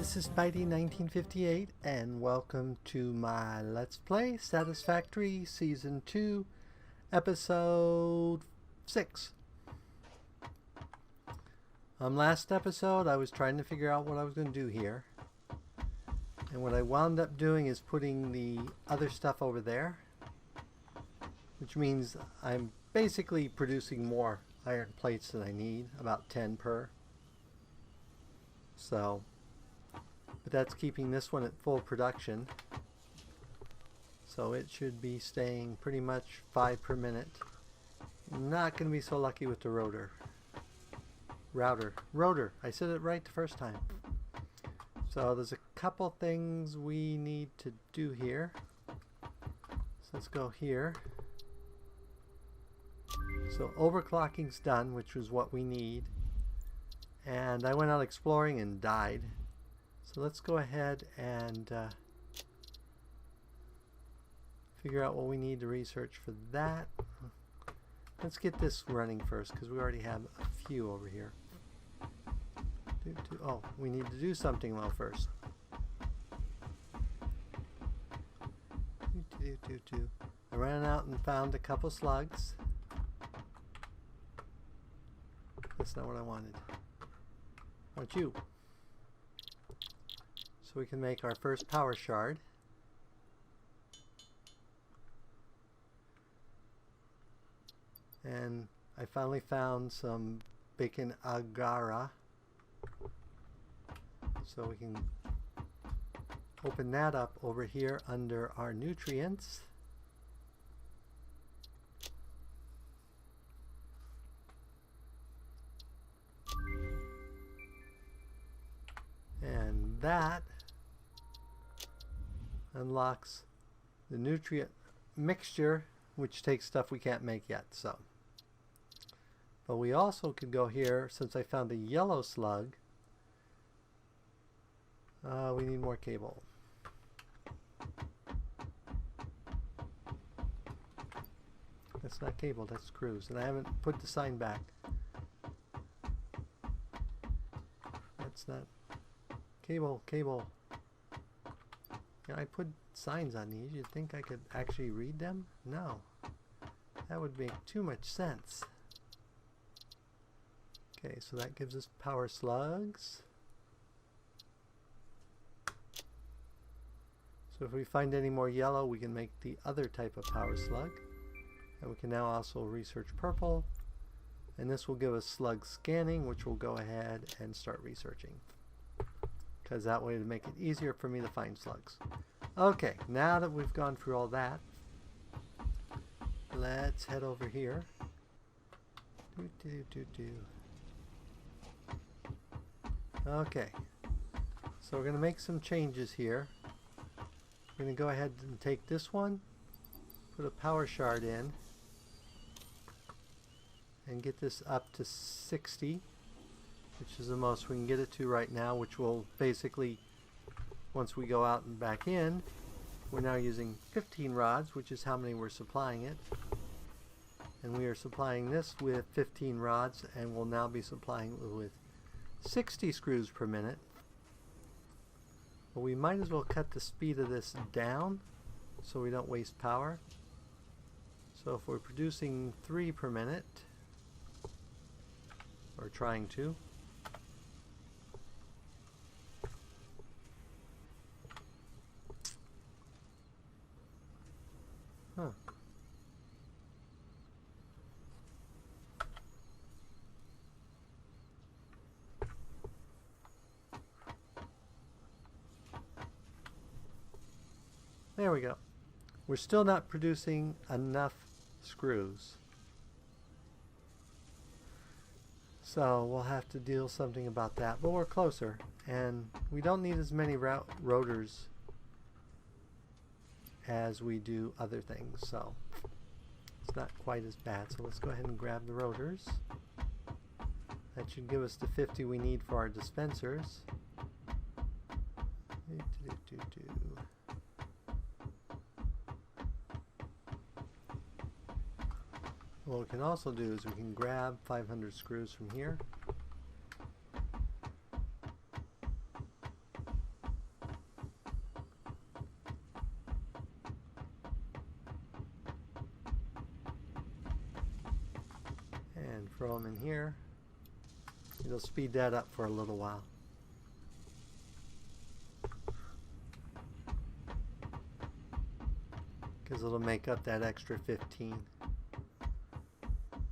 this is Spidey1958 and welcome to my Let's Play Satisfactory Season 2 Episode 6. Last episode I was trying to figure out what I was going to do here, and what I wound up doing is putting the other stuff over there, which means I'm basically producing more iron plates than I need, about 10 per. But that's keeping this one at full production, so it should be staying pretty much 5 per minute. Not going to be so lucky with the rotor. I said it right the first time. So there's a couple things we need to do here. So let's go here. So overclocking's done, which was what we need. And I went out exploring and died. So let's go ahead and figure out what we need to research for that. Let's get this running first, because we already have a few over here. Oh, we need to do something well first. I ran out and found a couple slugs. That's not what I wanted. I want you. So we can make our first power shard. And I finally found some bacon agara. So we can open that up over here under our nutrients. And that unlocks the nutrient mixture, which takes stuff we can't make yet. But we also could go here, since I found the yellow slug. We need more cable. That's not cable, that's screws. And I haven't put the sign back. That's not cable. Yeah, I put signs on these. You'd think I could actually read them? No. That would make too much sense. Okay, so that gives us power slugs. So if we find any more yellow, we can make the other type of power slug. And we can now also research purple. And this will give us slug scanning, which we'll go ahead and start researching, because that way to make it easier for me to find slugs. Okay, now that we've gone through all that, let's head over here. Okay, so we're going to make some changes here. We're going to go ahead and take this one, put a power shard in, and get this up to 60, which is the most we can get it to right now, which will basically, once we go out and back in, we're now using 15 rods, which is how many we're supplying it. And we are supplying this with 15 rods, and we'll now be supplying it with 60 screws per minute. But we might as well cut the speed of this down so we don't waste power. So if we're producing 3 per minute, or trying to, there we go. We're still not producing enough screws. So we'll have to deal something about that, but we're closer. And we don't need as many rotors as we do other things, so it's not quite as bad. So let's go ahead and grab the rotors. That should give us the 50 we need for our dispensers. What we can also do is we can grab 500 screws from here. throw them in here. It'll speed that up for a little while. Because it'll make up that extra 15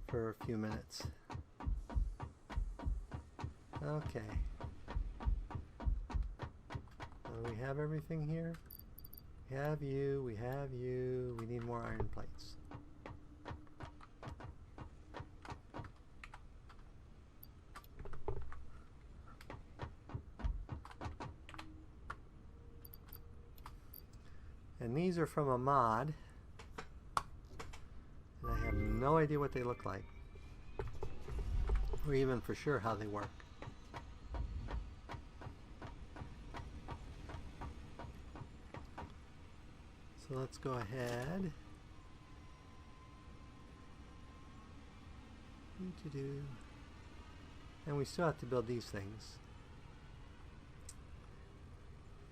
for a few minutes. Okay. We have everything here. We have you, we have you. We need more iron plates. And these are from a mod. And I have no idea what they look like. Or even for sure how they work. So let's go ahead. And we still have to build these things.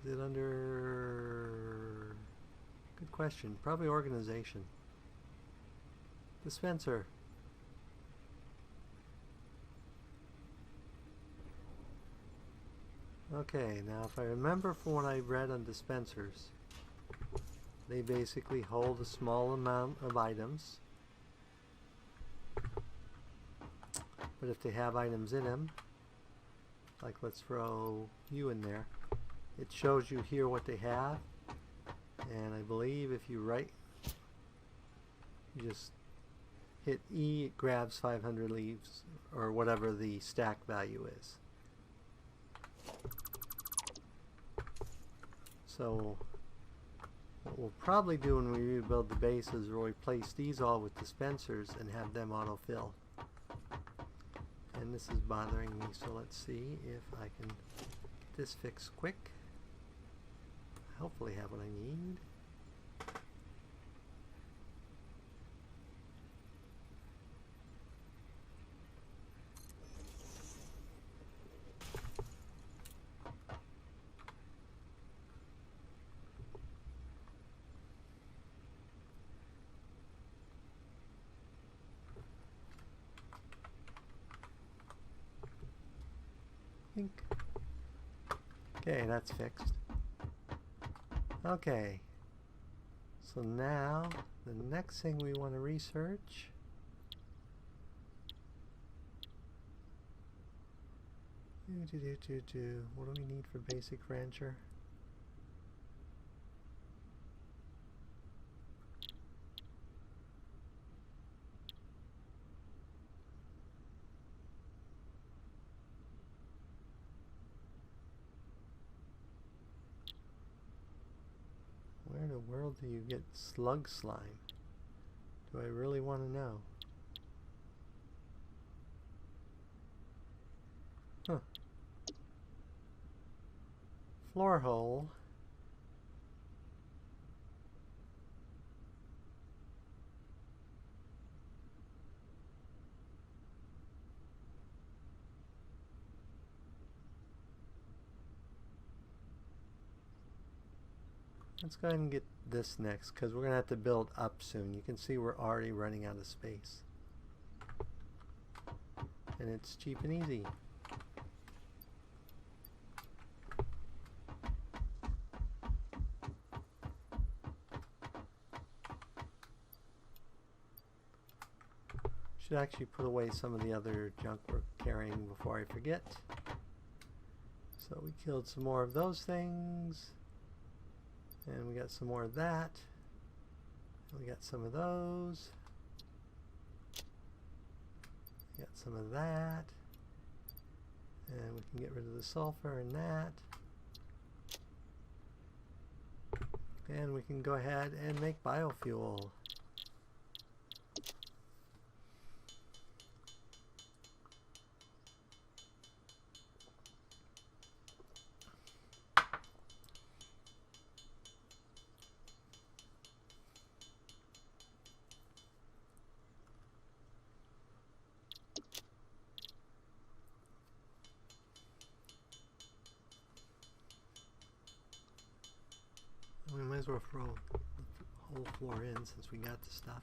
Is it under... Good question. Probably organization. Dispenser. Okay, now if I remember from what I read on dispensers, they basically hold a small amount of items. But if they have items in them, like let's throw you in there, it shows you here what they have. And I believe if you you just hit E, it grabs 500 leaves or whatever the stack value is. So what we'll probably do when we rebuild the base is we'll replace these all with dispensers and have them autofill. And this is bothering me, so let's see if I can get this fixed quick. Hopefully have what I need. Okay, that's fixed. Okay, so now the next thing we want to research what do we need for basic rancher? Where in the world do you get slug slime? Do I really want to know? Huh. Floor hole. Let's go ahead and get this next because we're going to have to build up soon. You can see we're already running out of space. And it's cheap and easy. Should actually put away some of the other junk we're carrying before I forget. So we killed some more of those things. And we got some more of that. We got some of those. We got some of that. And we can get rid of the sulfur and that. And we can go ahead and make biofuel. We might as well throw the whole floor in since we got the stuff.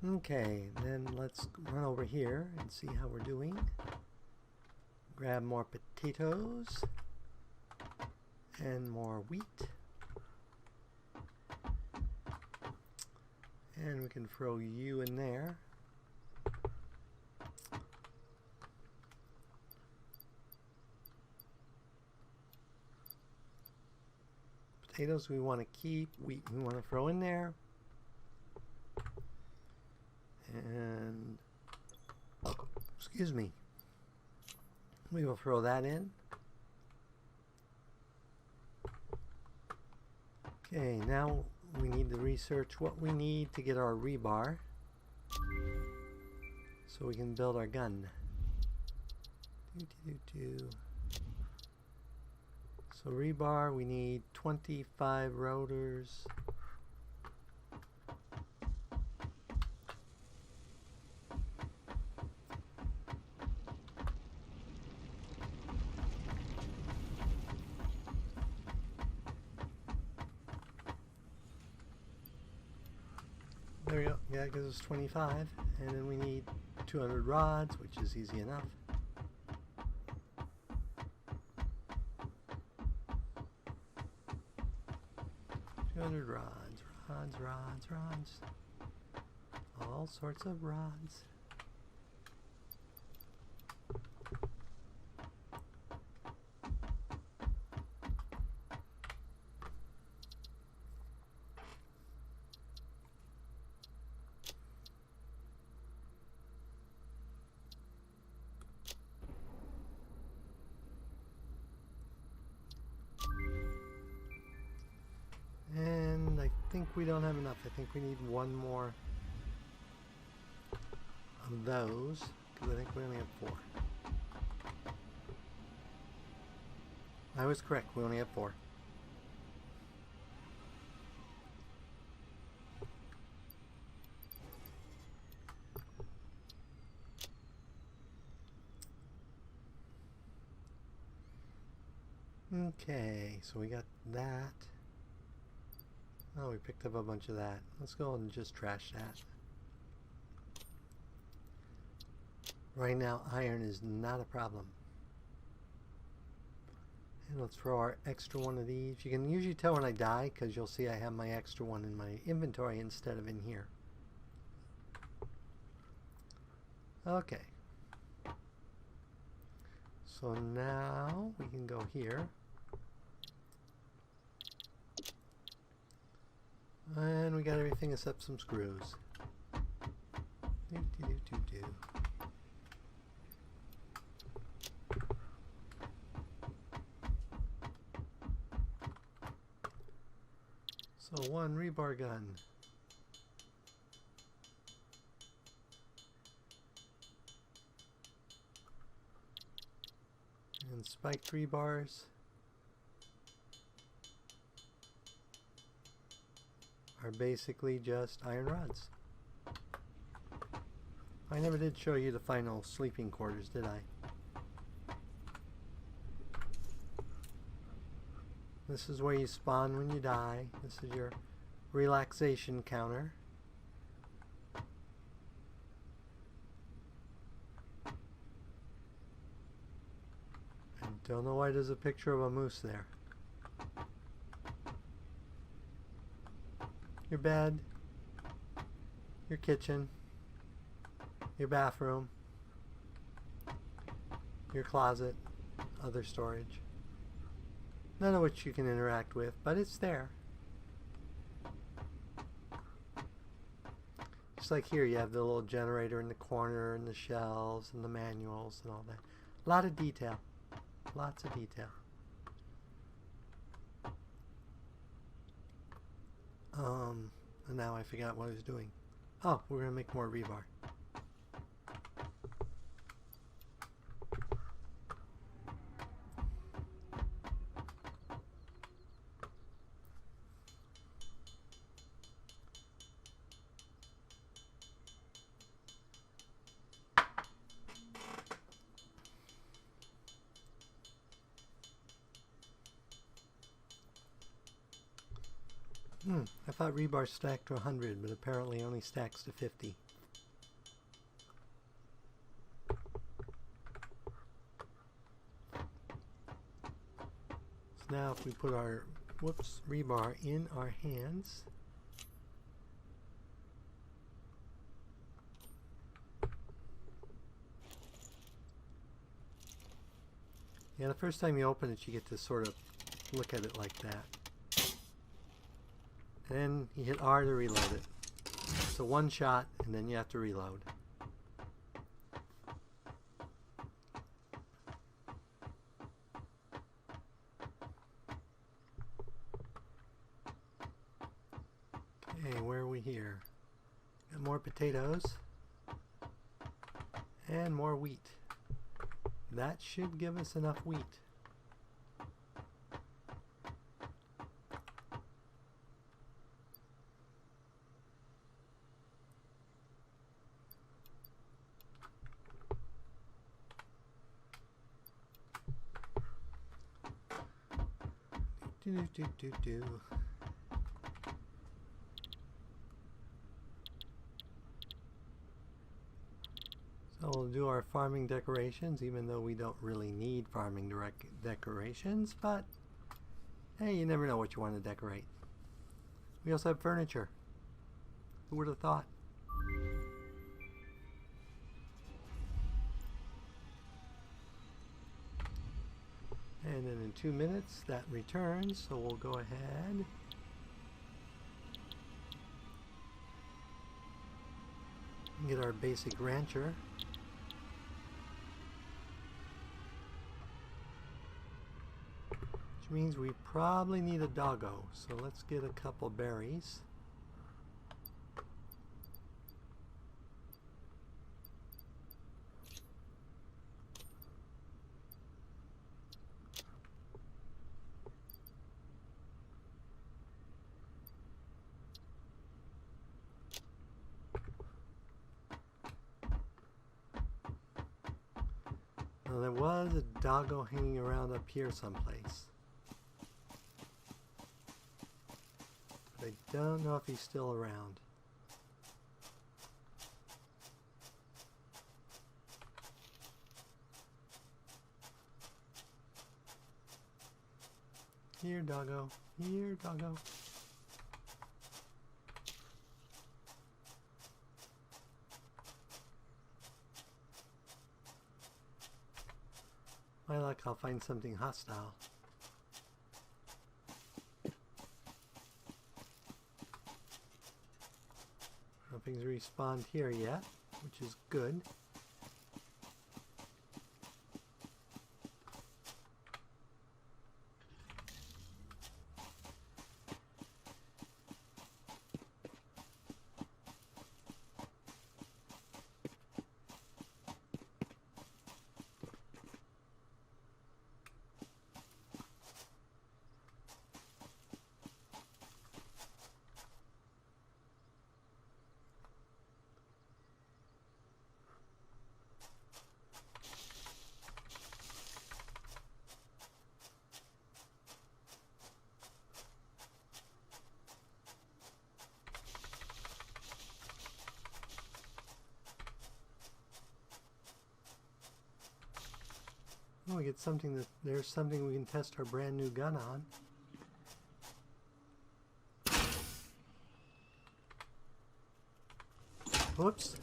Okay, then let's run over here and see how we're doing. Grab more potatoes and more wheat. And we can throw you in there. Potatoes we want to keep, wheat we want to throw in there. And, excuse me, we will throw that in. Okay, now we need to research what we need to get our rebar so we can build our gun. So rebar, we need 25 rotors. There we go. Yeah, it gives us 25. And then we need 200 rods, which is easy enough. Rods. All sorts of rods. And I think we don't have enough. I think we need one more of those, because I think we only have 4. I was correct, we only have 4. Okay, so we got that. Oh, we picked up a bunch of that. Let's go and just trash that. Right now, iron is not a problem. And let's throw our extra one of these. You can usually tell when I die because you'll see I have my extra one in my inventory instead of in here. Okay. So now we can go here. And we got everything except some screws. So 1 rebar gun. And spiked rebars are basically just iron rods. I never did show you the final sleeping quarters, did I? This is where you spawn when you die. This is your relaxation counter. I don't know why there's a picture of a moose there. Your bed, your kitchen, your bathroom, your closet, other storage. None of which you can interact with, but it's there. Just like here, you have the little generator in the corner and the shelves and the manuals and all that. A lot of detail. Lots of detail. And now I forgot what I was doing. Oh, we're going to make more rebar. I thought rebar stacked to 100, but apparently only stacks to 50. Now if we put our rebar in our hands, yeah, the first time you open it, you get to sort of look at it like that. And then you hit R to reload it. So one shot, and then you have to reload. Okay, where are we here? Got more potatoes and more wheat. That should give us enough wheat. Do. So we'll do our farming decorations, even though we don't really need farming decorations, but hey, you never know what you want to decorate. We also have furniture. Who would have thought? And then in 2 minutes that returns, so we'll go ahead and get our basic rancher. Which means we probably need a doggo, so let's get a couple berries. Now there was a doggo hanging around up here someplace. But I don't know if he's still around. Here, doggo. Here, doggo. My luck, I'll find something hostile. Nothing's respawned here yet, which is good. Oh, we get something that there's something we can test our brand new gun on. Whoops.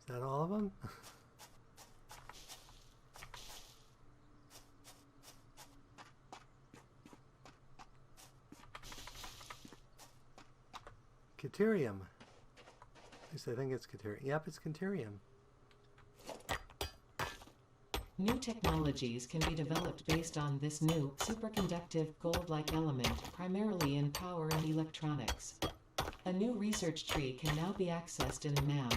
Is that all of them? Caterium. At least I think it's Caterium. Yep, it's Caterium. New technologies can be developed based on this new, superconductive, gold-like element, primarily in power and electronics. A new research tree can now be accessed in MAM.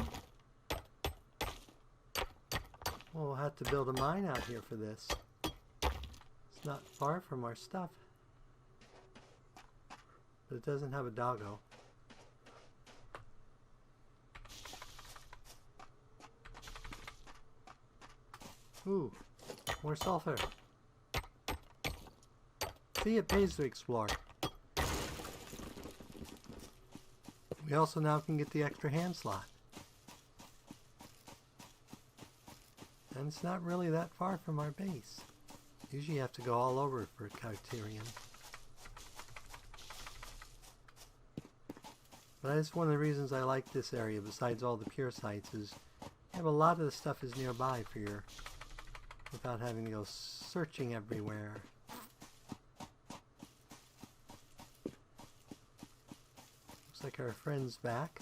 Well, we'll have to build a mine out here for this. It's not far from our stuff. But it doesn't have a doggo. Ooh, more sulfur. See, it pays to explore. We also now can get the extra hand slot. And it's not really that far from our base. Usually you have to go all over for Criterion. But that's one of the reasons I like this area, besides all the pure sites, is you have a lot of the stuff is nearby for your, without having to go searching everywhere. Looks like our friend's back.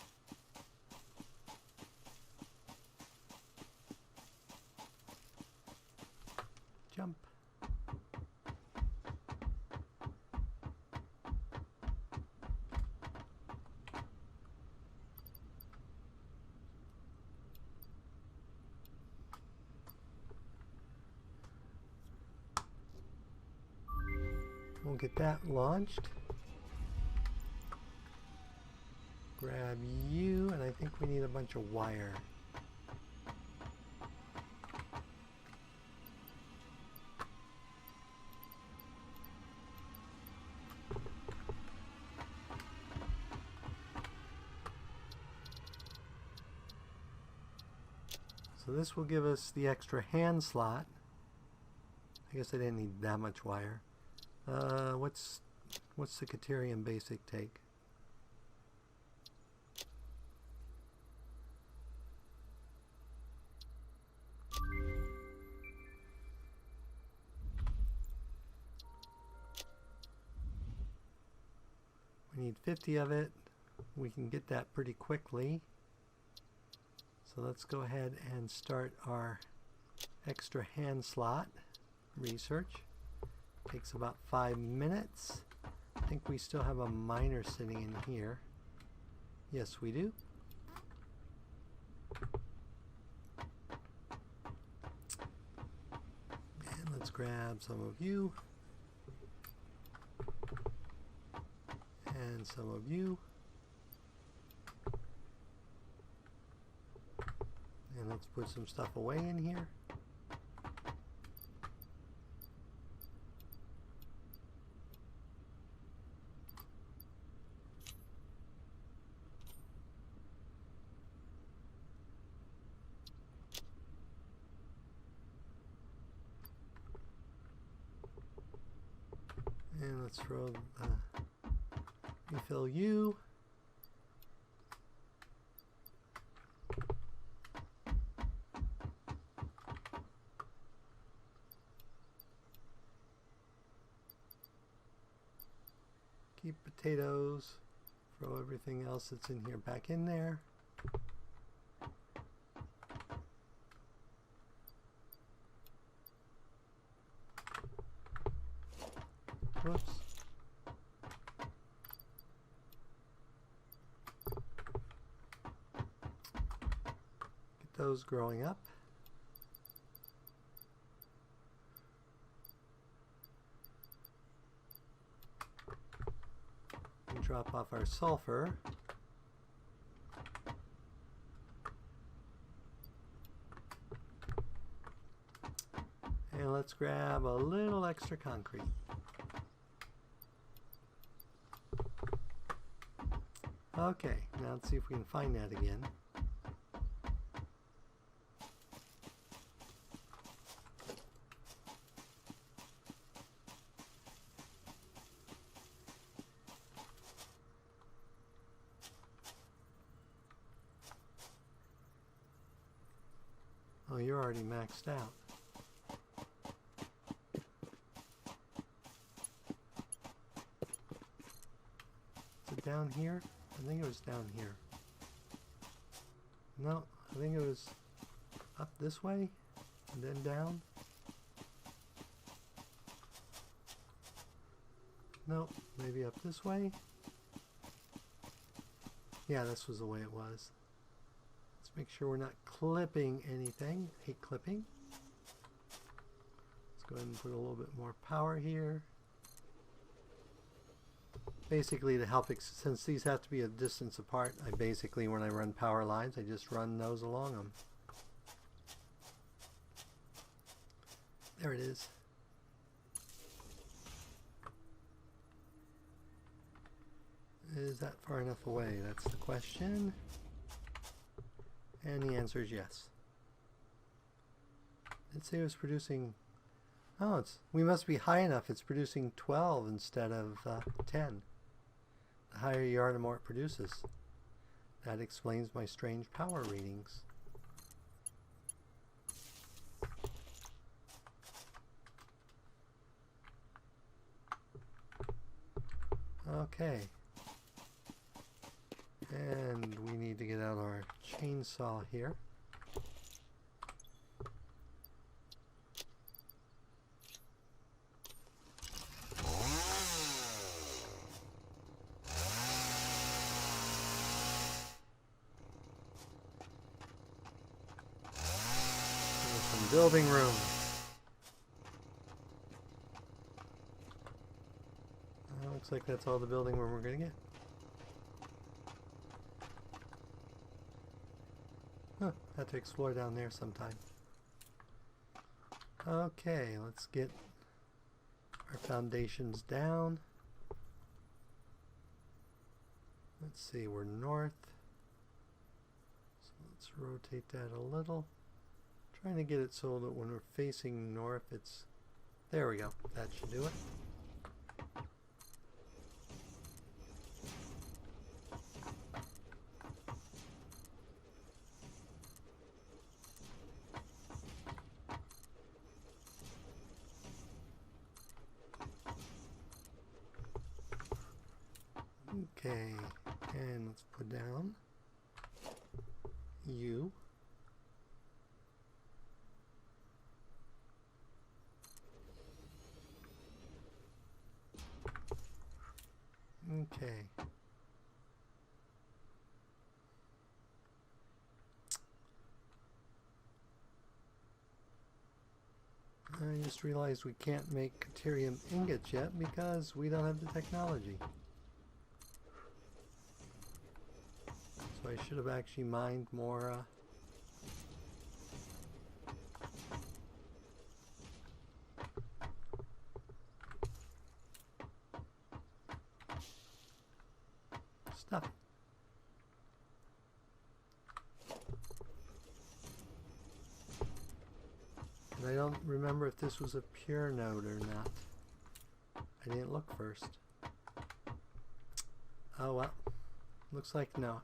Jump. We'll get that launched. Grab you, and I think we need a bunch of wire. So this will give us the extra hand slot. I guess I didn't need that much wire. What's the Criterion basic take? We need 50 of it. We can get that pretty quickly. So let's go ahead and start our extra hand slot research. Takes about 5 minutes. I think we still have a miner sitting in here. Yes, we do. And let's grab some of you. And some of you. And let's put some stuff away in here. And let's throw refill you. Keep potatoes. Throw everything else that's in here back in there. Whoops. Get those growing up. And drop off our sulfur. And let's grab a little extra concrete. Okay, now let's see if we can find that again. Oh, you're already maxed out. Is it down here? I think it was down here. No, I think it was up this way and then down. Nope, maybe up this way. Yeah, this was the way it was. Let's make sure we're not clipping anything. Hate clipping. Let's go ahead and put a little bit more power here. Basically, to help, since these have to be a distance apart, I basically, when I run power lines, I just run those along them. There it is. Is that far enough away? That's the question. And the answer is yes. It say it was producing... Oh, we must be high enough. It's producing 12 instead of 10. The higher you are, the more it produces. That explains my strange power readings. Okay. And we need to get out our chainsaw here. Some building room. Looks like that's all the building room we're going to get. Huh, have to explore down there sometime. Okay, let's get our foundations down. Let's see, we're north. So let's rotate that a little. Trying to get it so that when we're facing north, it's... There we go. That should do it. Okay, and let's put down U. Okay. I just realized we can't make deuterium ingots yet because we don't have the technology. So I should have actually mined more stuff. And I don't remember if this was a pure node or not. I didn't look first. Oh well, looks like not.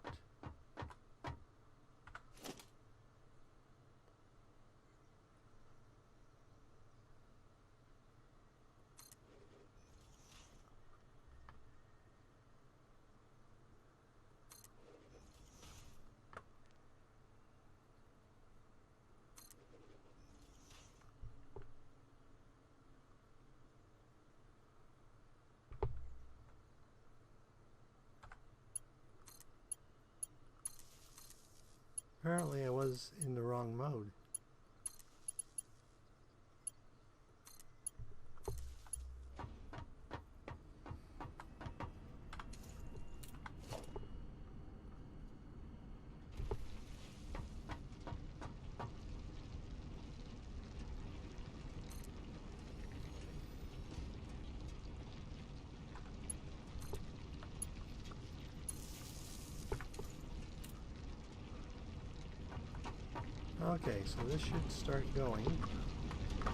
Apparently I was in the wrong mode. Okay, so this should start going. So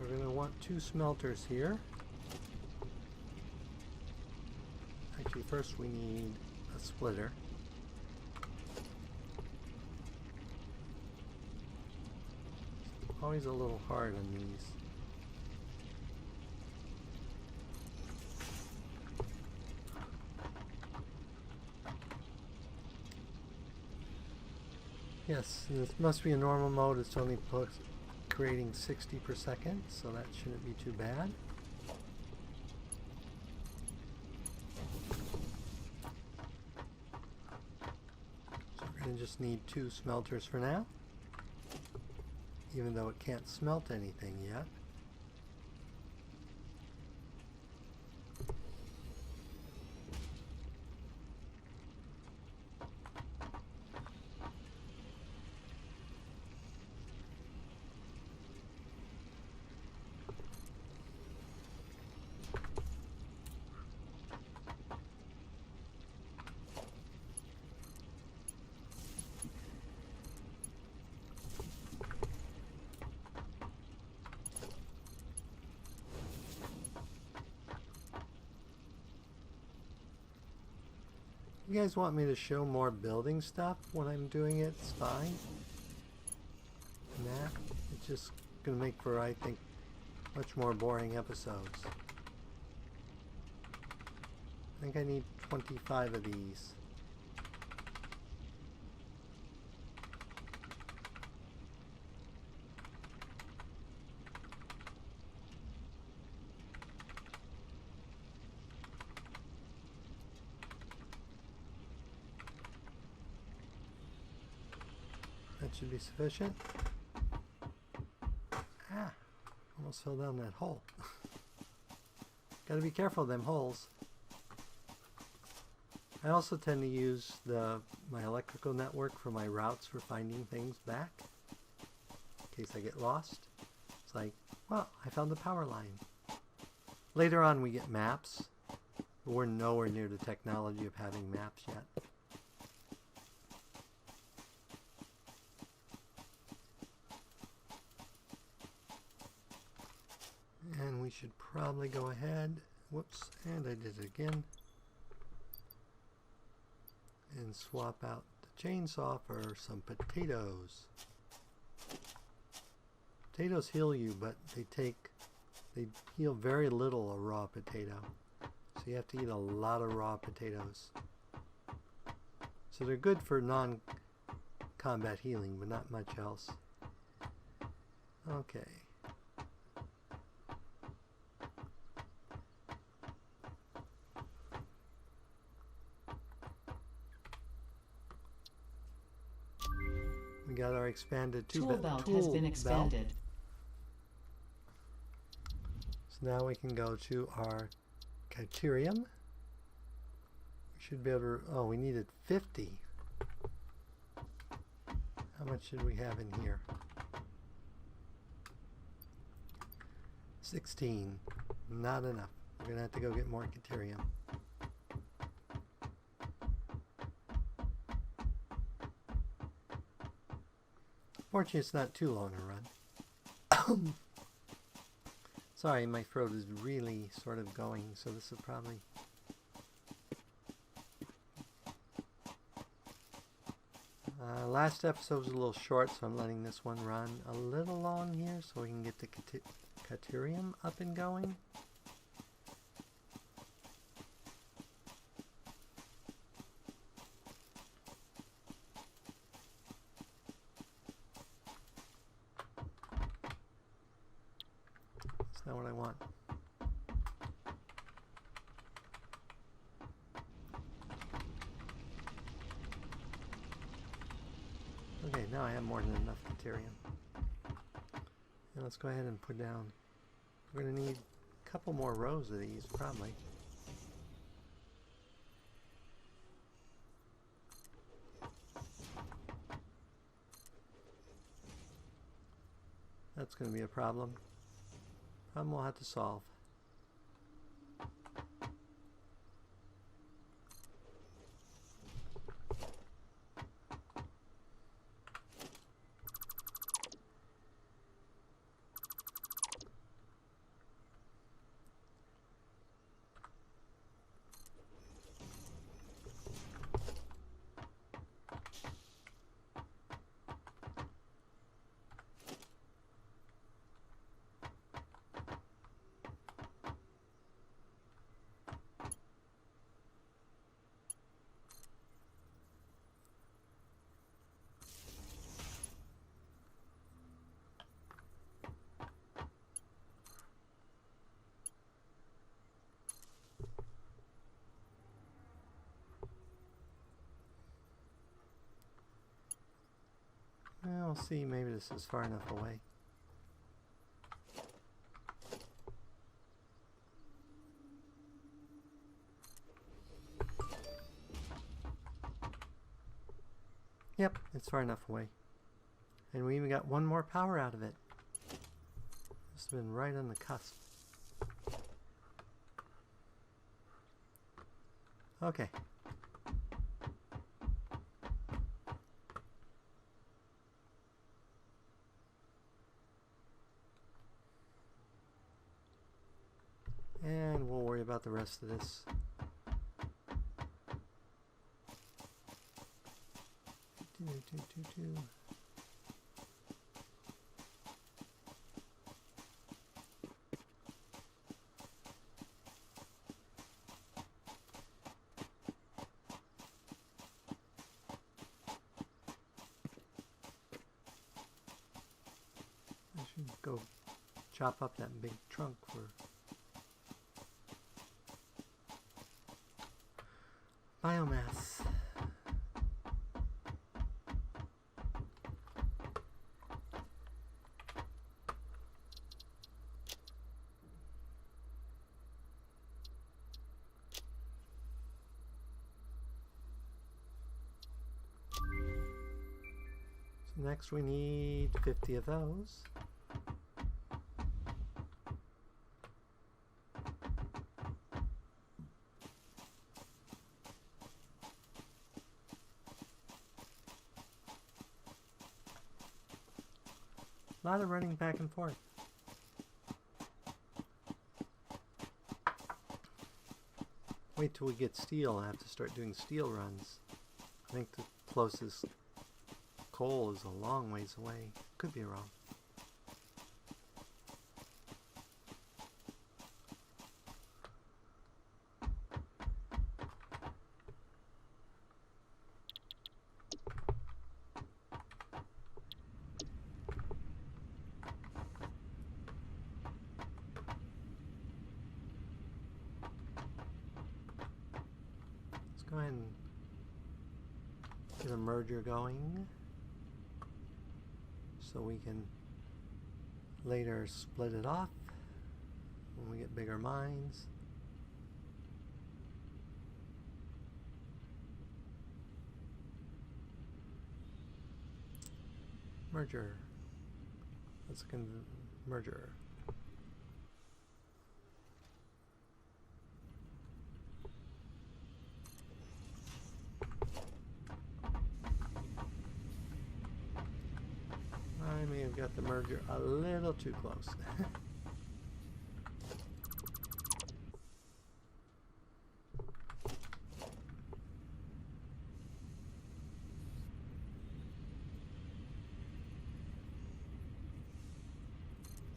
we're going to want 2 smelters here. Actually, first we need a splitter. It's always a little hard on these. Yes, this must be a normal mode. It's only creating 60 per second, so that shouldn't be too bad. So we're going to just need 2 smelters for now, even though it can't smelt anything yet. you guys want me to show more building stuff when I'm doing it, it's fine. And that, it's just going to make for, I think, much more boring episodes. I think I need 25 of these. That should be sufficient. Ah, almost fell down that hole. Gotta be careful of them holes. I also tend to use my electrical network for my routes for finding things back. In case I get lost. It's like, well, I found the power line. Later on we get maps. But we're nowhere near the technology of having maps yet. And we should probably go ahead, whoops, and I did it again, and swap out the chainsaw for some potatoes. Potatoes heal you, but they heal very little a raw potato. So you have to eat a lot of raw potatoes. So they're good for non-combat healing, but not much else. Okay. We got our expanded tool belt has been expanded. So now we can go to our criterium. We should be able to, oh, we needed 50. How much should we have in here? 16. Not enough. We're going to have to go get more criterium. Fortunately, it's not too long a run. Sorry, my throat is really sort of going, so this is probably... last episode was a little short, so I'm letting this one run a little long here so we can get the criterium up and going. That's not what I want. Okay, now I have more than enough criterium. And let's go ahead and put down, we're going to need a couple more rows of these, probably. That's going to be a problem. Problem we'll have to solve. We'll see, maybe this is far enough away. Yep, it's far enough away. And we even got one more power out of it. It's been right on the cusp. Okay. And we'll worry about the rest of this. 2. I should go chop up that big trunk for biomass. So next we need 50 of those. A lot of running back and forth. Wait till we get steel. I have to start doing steel runs. I think the closest coal is a long ways away. Could be wrong. Go ahead and get a merger going so we can later split it off when we get bigger mines. Merger. Let's merger. I may have got the merger a little too close.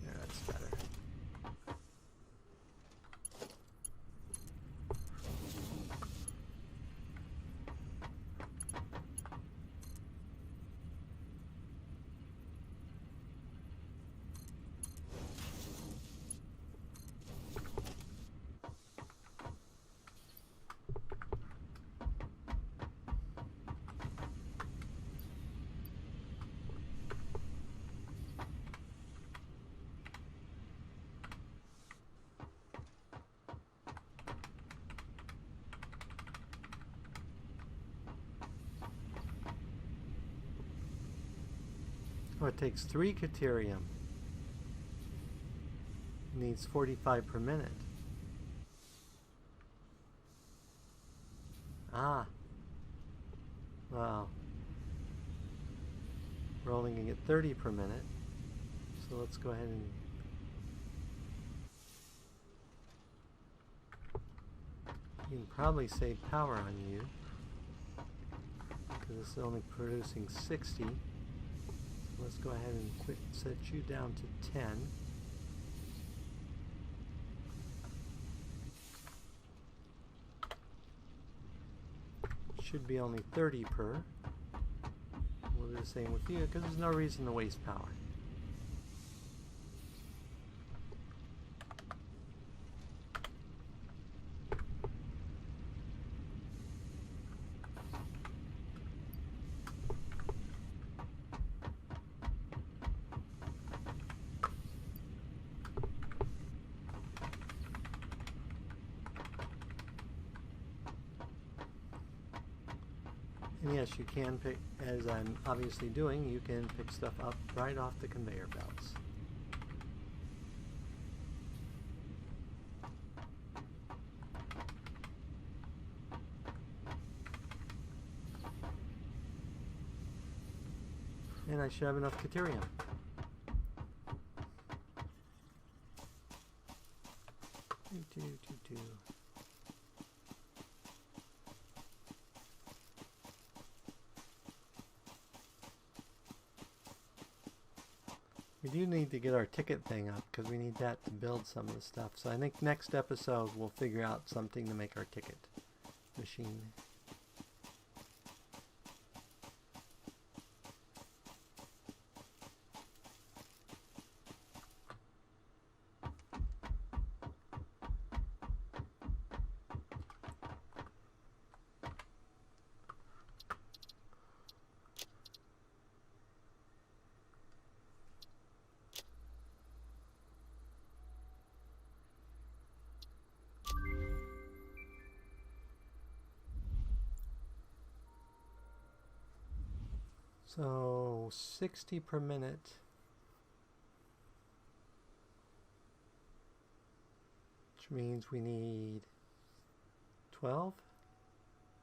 Yeah, that's better. Oh, it takes 3 Caterium. Needs 45 per minute. Ah. Wow. We're only going to get 30 per minute. So let's go ahead and you can probably save power on you because it's only producing 60. So let's go ahead and set you down to 10. Should be only 30 per. We'll do the same with you because there's no reason to waste power. And yes, you can pick, as I'm obviously doing, you can pick stuff up right off the conveyor belts. And I should have enough Caterium. Two. do need to get our ticket thing up because we need that to build some of the stuff. So I think next episode we'll figure out something to make our ticket machine. So 60 per minute. Which means we need 12?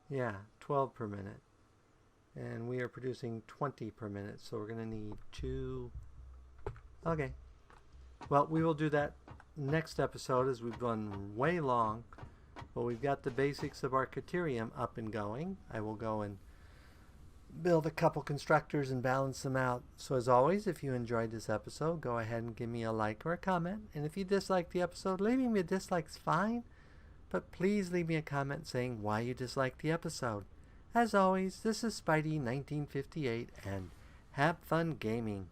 Yeah, 12 per minute. And we are producing 20 per minute, so we're going to need 2. Okay. Well, we will do that next episode as we've gone way long. But we've got the basics of our Caterium up and going. I will go and build a couple constructors and balance them out. So as always, if you enjoyed this episode, go ahead and give me a like or a comment. And if you disliked the episode, leaving me a dislike's fine. But please leave me a comment saying why you disliked the episode. As always, this is Spidey 1958, and have fun gaming.